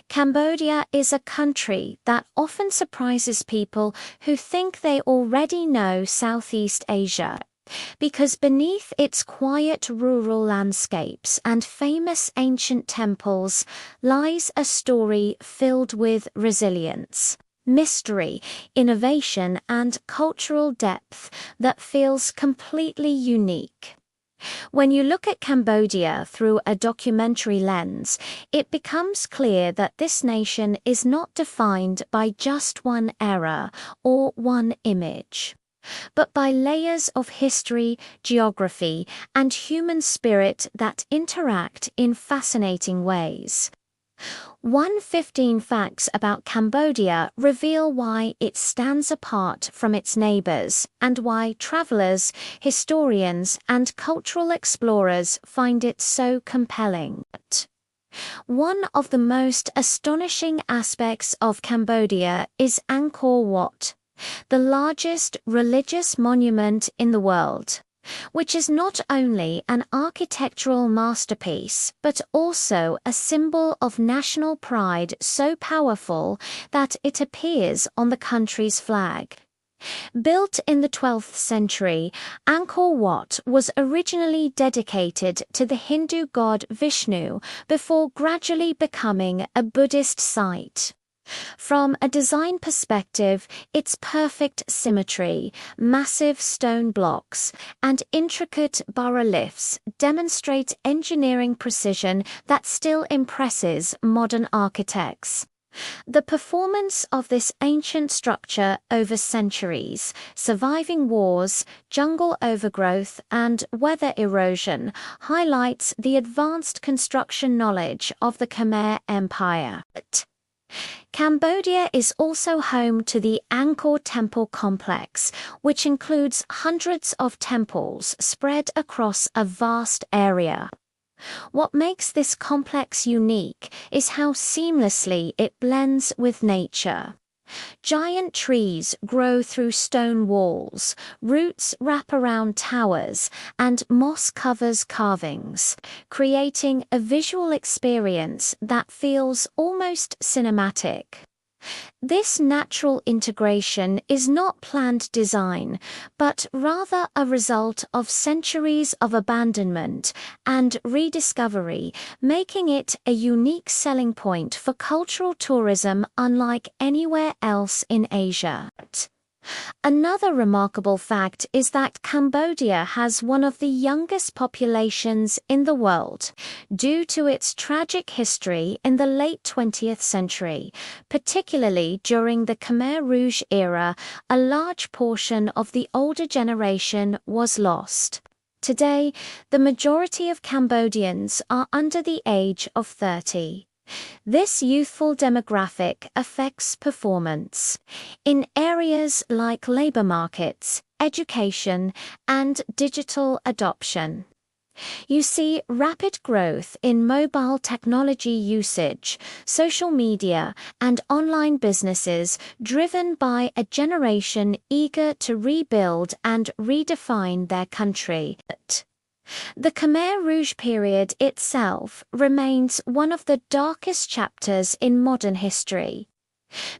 Cambodia is a country that often surprises people who think they already know Southeast Asia, because beneath its quiet rural landscapes and famous ancient temples lies a story filled with resilience, mystery, innovation, and cultural depth that feels completely unique. When you look at Cambodia through a documentary lens, it becomes clear that this nation is not defined by just one era or one image, but by layers of history, geography, and human spirit that interact in fascinating ways. 115 facts about Cambodia reveal why it stands apart from its neighbors and why travelers, historians, and cultural explorers find it so compelling. One of the most astonishing aspects of Cambodia is Angkor Wat, the largest religious monument in the world, which is not only an architectural masterpiece but also a symbol of national pride so powerful that it appears on the country's flag. Built in the 12th century, Angkor Wat was originally dedicated to the Hindu god Vishnu before gradually becoming a Buddhist site. From a design perspective, its perfect symmetry, massive stone blocks, and intricate bas-reliefs demonstrate engineering precision that still impresses modern architects. The performance of this ancient structure over centuries, surviving wars, jungle overgrowth, and weather erosion, highlights the advanced construction knowledge of the Khmer Empire. Cambodia is also home to the Angkor Temple complex, which includes hundreds of temples spread across a vast area. What makes this complex unique is how seamlessly it blends with nature. Giant trees grow through stone walls, roots wrap around towers, and moss covers carvings, creating a visual experience that feels almost cinematic. This natural integration is not planned design, but rather a result of centuries of abandonment and rediscovery, making it a unique selling point for cultural tourism unlike anywhere else in Asia. Another remarkable fact is that Cambodia has one of the youngest populations in the world, due to its tragic history in the late 20th century. Particularly during the Khmer Rouge era, a large portion of the older generation was lost. Today, the majority of Cambodians are under the age of 30. This youthful demographic affects performance in areas like labor markets, education, and digital adoption. You see rapid growth in mobile technology usage, social media, and online businesses driven by a generation eager to rebuild and redefine their country. The Khmer Rouge period itself remains one of the darkest chapters in modern history.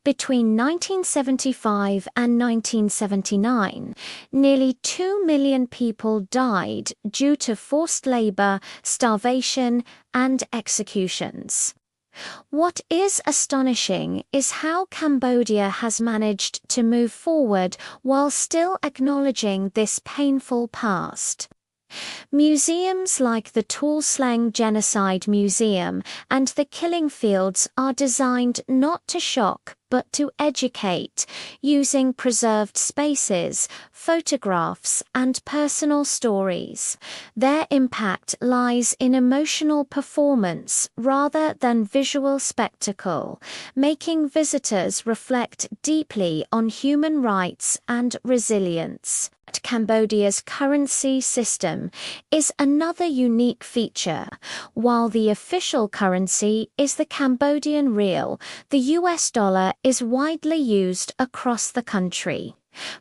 Between 1975 and 1979, nearly 2 million people died due to forced labor, starvation, and executions. What is astonishing is how Cambodia has managed to move forward while still acknowledging this painful past. Museums like the Tonle Sap Genocide Museum and the Killing Fields are designed not to shock but to educate, using preserved spaces, photographs, and personal stories. Their impact lies in emotional performance rather than visual spectacle, making visitors reflect deeply on human rights and resilience. Cambodia's currency system is another unique feature. While the official currency is the Cambodian riel, the US dollar is widely used across the country.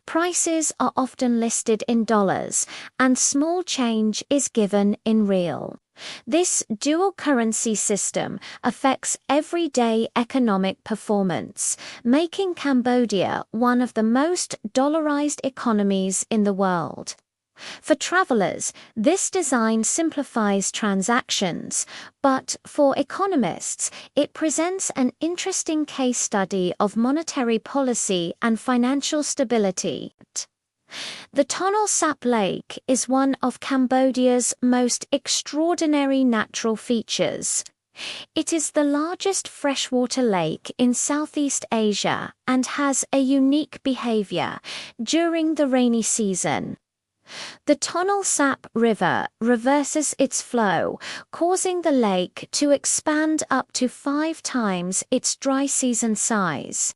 Prices are often listed in dollars, and small change is given in riel. This dual currency system affects everyday economic performance, making Cambodia one of the most dollarized economies in the world. For travelers, this design simplifies transactions, but for economists, it presents an interesting case study of monetary policy and financial stability. The Tonle Sap Lake is one of Cambodia's most extraordinary natural features. It is the largest freshwater lake in Southeast Asia and has a unique behavior during the rainy season. The Tonle Sap River reverses its flow, causing the lake to expand up to 5 times its dry season size.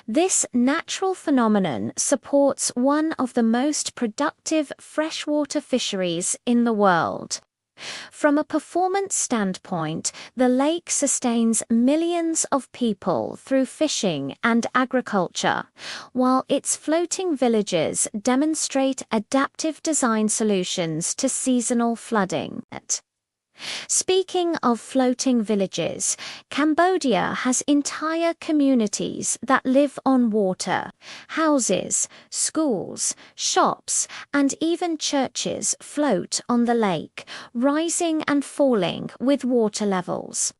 This natural phenomenon supports one of the most productive freshwater fisheries in the world. From a performance standpoint, the lake sustains millions of people through fishing and agriculture, while its floating villages demonstrate adaptive design solutions to seasonal flooding. Speaking of floating villages, Cambodia has entire communities that live on water. Houses, schools, shops, and even churches float on the lake, rising and falling with water levels.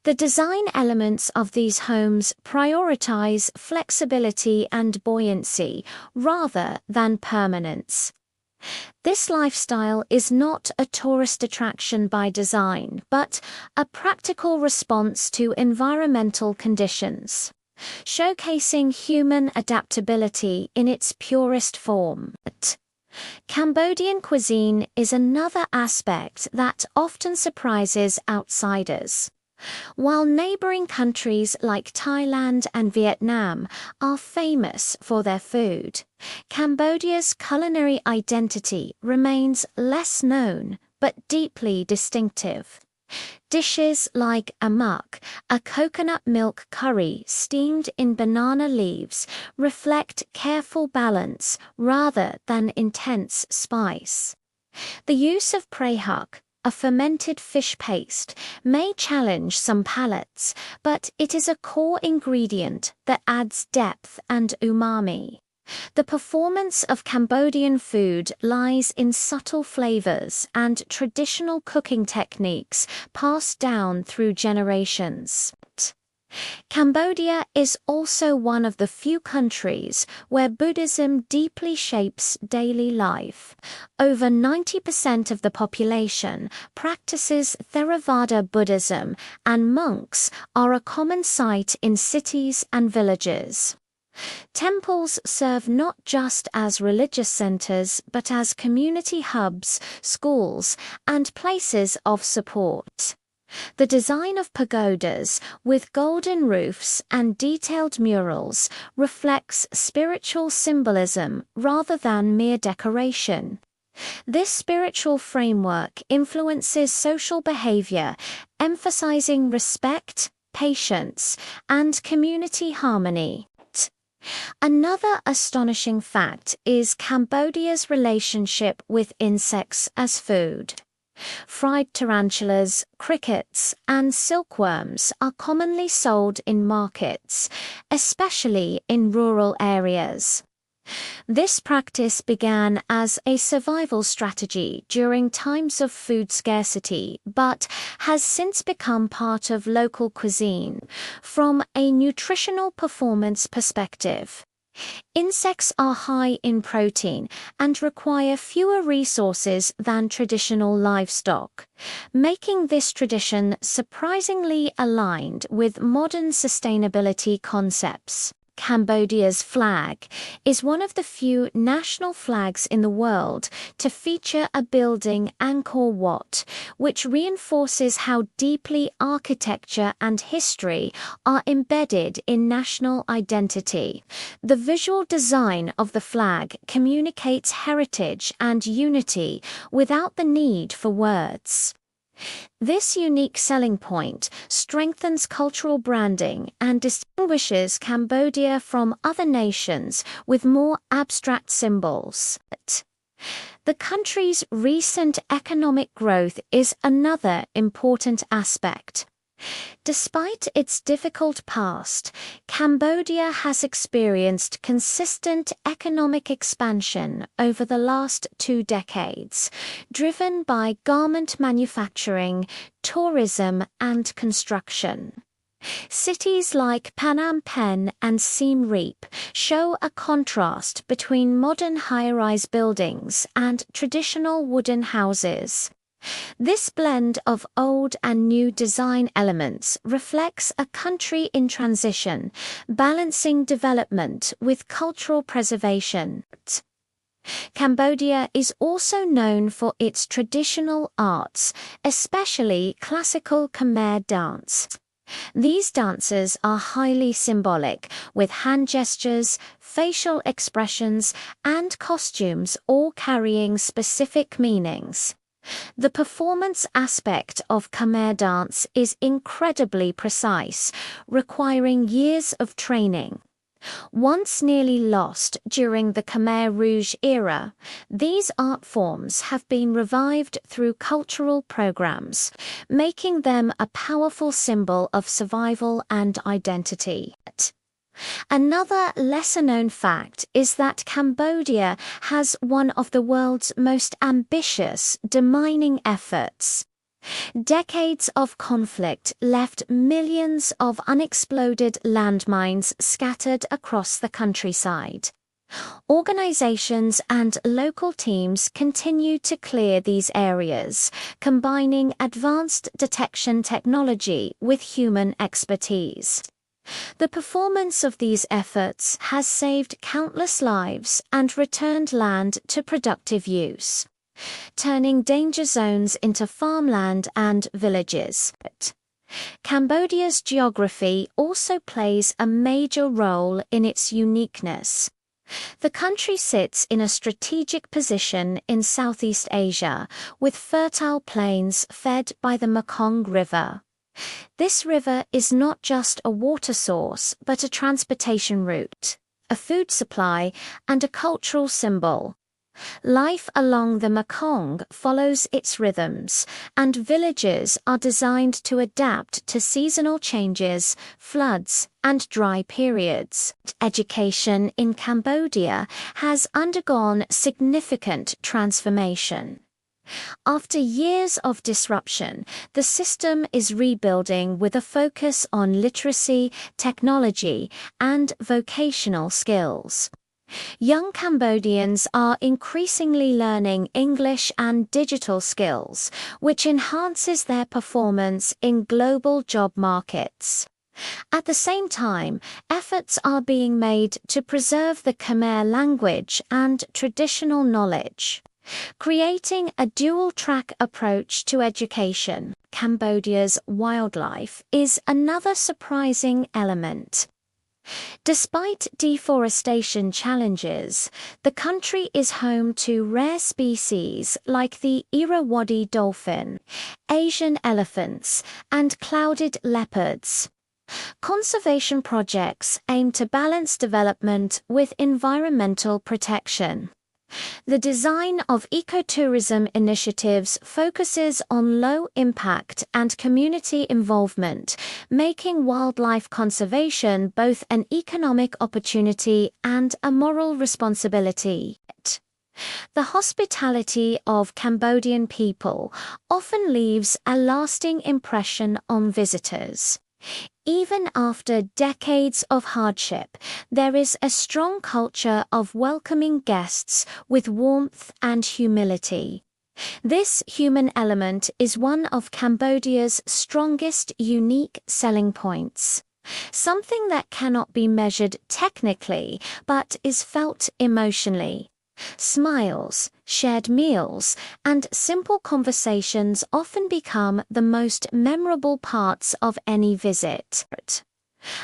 The design elements of these homes prioritize flexibility and buoyancy rather than permanence. This lifestyle is not a tourist attraction by design, but a practical response to environmental conditions, showcasing human adaptability in its purest form. Cambodian cuisine is another aspect that often surprises outsiders. While neighboring countries like Thailand and Vietnam are famous for their food, Cambodia's culinary identity remains less known but deeply distinctive. Dishes like amak, a coconut milk curry steamed in banana leaves, reflect careful balance rather than intense spice. The use of prehuk, a fermented fish paste, may challenge some palates, but it is a core ingredient that adds depth and umami. The performance of Cambodian food lies in subtle flavors and traditional cooking techniques passed down through generations. Cambodia is also one of the few countries where Buddhism deeply shapes daily life. Over 90% of the population practices Theravada Buddhism, and monks are a common sight in cities and villages. Temples serve not just as religious centers but as community hubs, schools, and places of support. The design of pagodas, with golden roofs and detailed murals, reflects spiritual symbolism rather than mere decoration. This spiritual framework influences social behavior, emphasizing respect, patience, and community harmony. Another astonishing fact is Cambodia's relationship with insects as food. Fried tarantulas, crickets, and silkworms are commonly sold in markets, especially in rural areas. This practice began as a survival strategy during times of food scarcity, but has since become part of local cuisine. From a nutritional performance perspective, insects are high in protein and require fewer resources than traditional livestock, making this tradition surprisingly aligned with modern sustainability concepts. Cambodia's flag is one of the few national flags in the world to feature a building Angkor Wat, which reinforces how deeply architecture and history are embedded in national identity. The visual design of the flag communicates heritage and unity without the need for words. This unique selling point strengthens cultural branding and distinguishes Cambodia from other nations with more abstract symbols. The country's recent economic growth is another important aspect. Despite its difficult past, Cambodia has experienced consistent economic expansion over the last 2 decades, driven by garment manufacturing, tourism, and construction. Cities like Phnom Penh and Siem Reap show a contrast between modern high-rise buildings and traditional wooden houses. This blend of old and new design elements reflects a country in transition, balancing development with cultural preservation. Cambodia is also known for its traditional arts, especially classical Khmer dance. These dances are highly symbolic, with hand gestures, facial expressions, and costumes all carrying specific meanings. The performance aspect of Khmer dance is incredibly precise, requiring years of training. Once nearly lost during the Khmer Rouge era, these art forms have been revived through cultural programs, making them a powerful symbol of survival and identity. Another lesser-known fact is that Cambodia has one of the world's most ambitious demining efforts. Decades of conflict left millions of unexploded landmines scattered across the countryside. Organizations and local teams continue to clear these areas, combining advanced detection technology with human expertise. The performance of these efforts has saved countless lives and returned land to productive use, turning danger zones into farmland and villages. Cambodia's geography also plays a major role in its uniqueness. The country sits in a strategic position in Southeast Asia, with fertile plains fed by the Mekong River. This river is not just a water source, but a transportation route, a food supply, and a cultural symbol. Life along the Mekong follows its rhythms, and villages are designed to adapt to seasonal changes, floods, and dry periods. Education in Cambodia has undergone significant transformation. After years of disruption, the system is rebuilding with a focus on literacy, technology, and vocational skills. Young Cambodians are increasingly learning English and digital skills, which enhances their performance in global job markets. At the same time, efforts are being made to preserve the Khmer language and traditional knowledge, creating a dual-track approach to education. Cambodia's wildlife is another surprising element. Despite deforestation challenges, the country is home to rare species like the Irrawaddy dolphin, Asian elephants, and clouded leopards. Conservation projects aim to balance development with environmental protection. The design of ecotourism initiatives focuses on low impact and community involvement, making wildlife conservation both an economic opportunity and a moral responsibility. The hospitality of Cambodian people often leaves a lasting impression on visitors. Even after decades of hardship, there is a strong culture of welcoming guests with warmth and humility. This human element is one of Cambodia's strongest unique selling points, something that cannot be measured technically but is felt emotionally. Smiles, shared meals, and simple conversations often become the most memorable parts of any visit.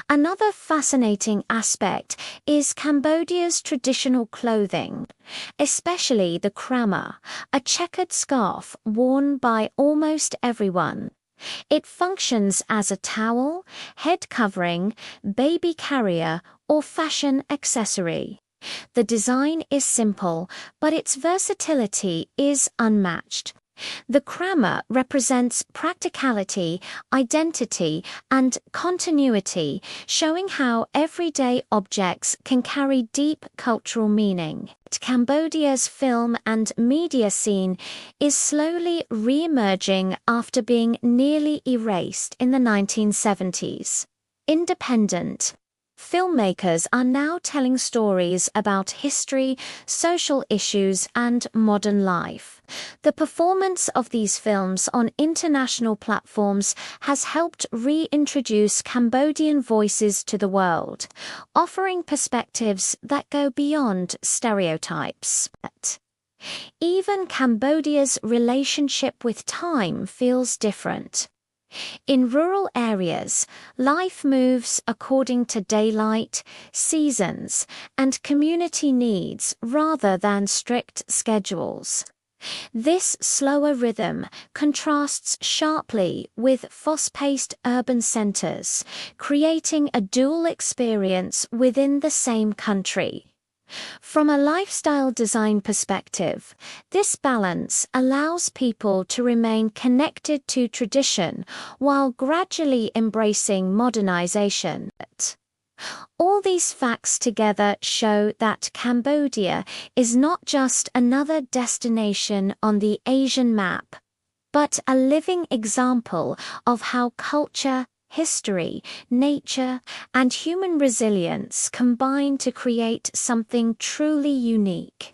Another fascinating aspect is Cambodia's traditional clothing, especially the krama, a checkered scarf worn by almost everyone. It functions as a towel, head covering, baby carrier, or fashion accessory. The design is simple, but its versatility is unmatched. The krama represents practicality, identity, and continuity, showing how everyday objects can carry deep cultural meaning. Cambodia's film and media scene is slowly re-emerging after being nearly erased in the 1970s. Independent filmmakers are now telling stories about history, social issues, and modern life. The performance of these films on international platforms has helped reintroduce Cambodian voices to the world, offering perspectives that go beyond stereotypes. Even Cambodia's relationship with time feels different. In rural areas, life moves according to daylight, seasons, and community needs rather than strict schedules. This slower rhythm contrasts sharply with fast-paced urban centers, creating a dual experience within the same country. From a lifestyle design perspective, this balance allows people to remain connected to tradition while gradually embracing modernization. All these facts together show that Cambodia is not just another destination on the Asian map, but a living example of how culture, history, nature, and human resilience combine to create something truly unique.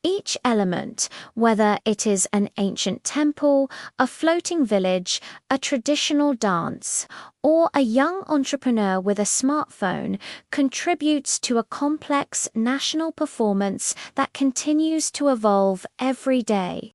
Each element, whether it is an ancient temple, a floating village, a traditional dance, or a young entrepreneur with a smartphone, contributes to a complex national performance that continues to evolve every day.